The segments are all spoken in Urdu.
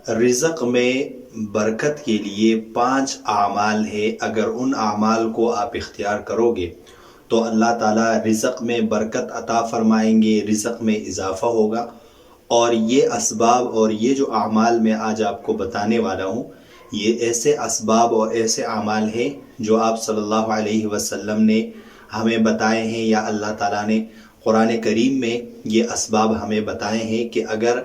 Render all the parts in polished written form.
رزق میں برکت کے لیے 5 اعمال ہے، اگر ان اعمال کو آپ اختیار کرو گے تو اللہ تعالیٰ رزق میں برکت عطا فرمائیں گے، رزق میں اضافہ ہوگا۔ اور یہ اسباب اور یہ جو اعمال میں آج آپ کو بتانے والا ہوں، یہ ایسے اسباب اور ایسے اعمال ہیں جو آپ صلی اللہ علیہ وسلم نے ہمیں بتائے ہیں، یا اللہ تعالیٰ نے قرآن کریم میں یہ اسباب ہمیں بتائے ہیں کہ اگر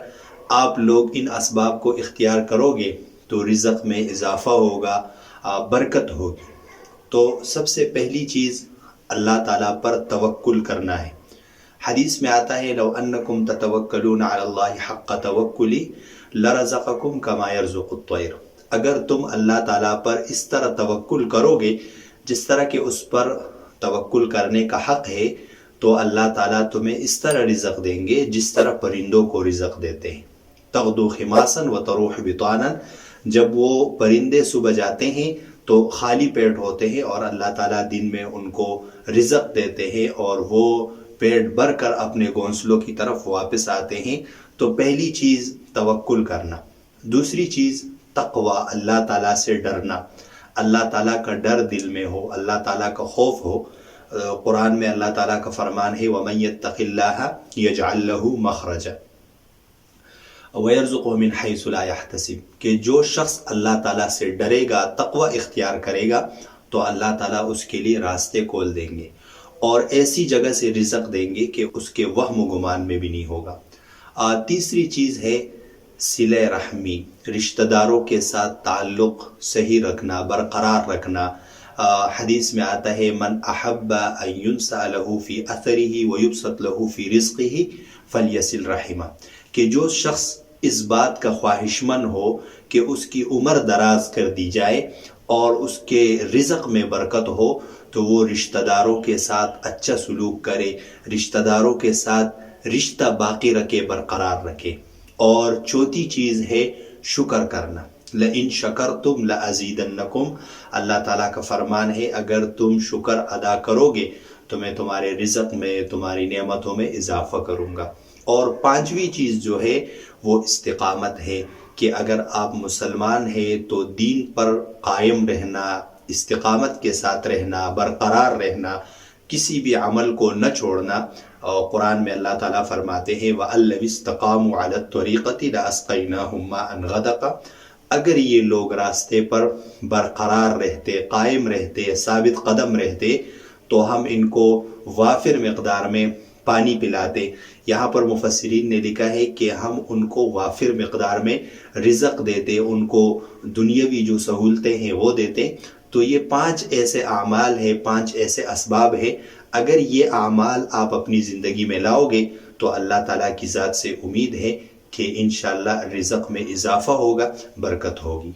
آپ لوگ ان اسباب کو اختیار کرو گے تو رزق میں اضافہ ہوگا، برکت ہوگی۔ تو سب سے پہلی چیز اللہ تعالیٰ پر توکل کرنا ہے۔ حدیث میں آتا ہے لو انکم تتوکلون علی اللہ حق توکلی لرزقکم کما یرزق الطیر۔ اگر تم اللہ تعالیٰ پر اس طرح توکل کرو گے جس طرح کہ اس پر توکل کرنے کا حق ہے، تو اللہ تعالیٰ تمہیں اس طرح رزق دیں گے جس طرح پرندوں کو رزق دیتے ہیں۔ تغدو خماسا وتروح بطانا، جب وہ پرندے صبح جاتے ہیں تو خالی پیٹ ہوتے ہیں اور اللہ تعالیٰ دن میں ان کو رزق دیتے ہیں اور وہ پیٹ بھر کر اپنے گھونسلوں کی طرف واپس آتے ہیں۔ تو پہلی چیز توکل کرنا۔ دوسری چیز تقوی، اللہ تعالیٰ سے ڈرنا، اللہ تعالیٰ کا ڈر دل میں ہو، اللہ تعالیٰ کا خوف ہو۔ قرآن میں اللہ تعالیٰ کا فرمان ہے وَمَن يَتَّقِ اللَّهَ يَجْعَل لَّهُ مَخْرَجًا وَيَرْزُقْهُ مِنْ حَيْثُ لَا يَحْتَسِبُ، کہ جو شخص اللہ تعالیٰ سے ڈرے گا، تقوی اختیار کرے گا، تو اللہ تعالیٰ اس کے لیے راستے کھول دیں گے اور ایسی جگہ سے رزق دیں گے کہ اس کے وہم و گمان میں بھی نہیں ہوگا۔ تیسری چیز ہے صلہ رحمی، رشتہ داروں کے ساتھ تعلق صحیح رکھنا، برقرار رکھنا۔ حدیث میں آتا ہے من احب ان ينسأ له في اثره ويبسط له في رزقه فليصل رحمه، کہ جو شخص اس بات کا خواہش مند ہو کہ اس کی عمر دراز کر دی جائے اور اس کے رزق میں برکت ہو، تو وہ رشتہ داروں کے ساتھ اچھا سلوک کرے، رشتہ داروں کے ساتھ رشتہ باقی رکھے، برقرار رکھے۔ اور چوتھی چیز ہے شکر کرنا، لئن شکرتم لازیدنکم، اللہ تعالیٰ کا فرمان ہے اگر تم شکر ادا کرو گے تو میں تمہارے رزق میں، تمہاری نعمتوں میں اضافہ کروں گا۔ اور پانچویں چیز جو ہے وہ استقامت ہے، کہ اگر آپ مسلمان ہیں تو دین پر قائم رہنا، استقامت کے ساتھ رہنا، برقرار رہنا، کسی بھی عمل کو نہ چھوڑنا۔ اور قرآن میں اللہ تعالیٰ فرماتے ہیں وَأَن لَّوِ اسْتَقَامُوا عَلَى الطَّرِيقَةِ لَأَسْقَيْنَاهُم مَّاءً غَدَقًا، اگر یہ لوگ راستے پر برقرار رہتے، قائم رہتے، ثابت قدم رہتے، تو ہم ان کو وافر مقدار میں پانی پلاتے۔ یہاں پر مفسرین نے لکھا ہے کہ ہم ان کو وافر مقدار میں رزق دیتے، ان کو دنیاوی جو سہولتیں ہیں وہ دیتے۔ تو یہ 5 ایسے اعمال ہیں، 5 ایسے اسباب ہیں، اگر یہ اعمال آپ اپنی زندگی میں لاؤ گے تو اللہ تعالیٰ کی ذات سے امید ہے کہ انشاءاللہ رزق میں اضافہ ہوگا، برکت ہوگی۔